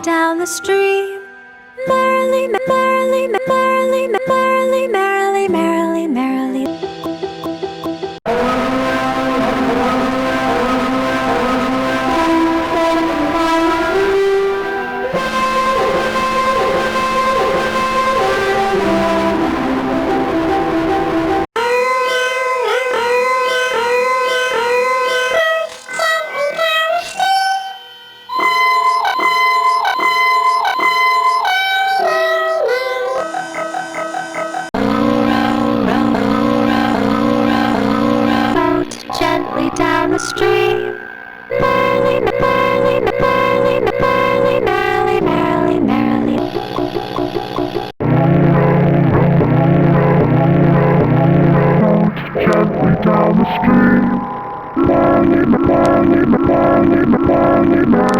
down the stream. Merrily, merrily, merrily, merrily, merrily, merrily, merrily. Gently down the stream. Merrily, merrily, merrily, merrily, merrily, merrily, merrily. Gently down the stream. Merrily, merrily, merrily, merrily, merrily.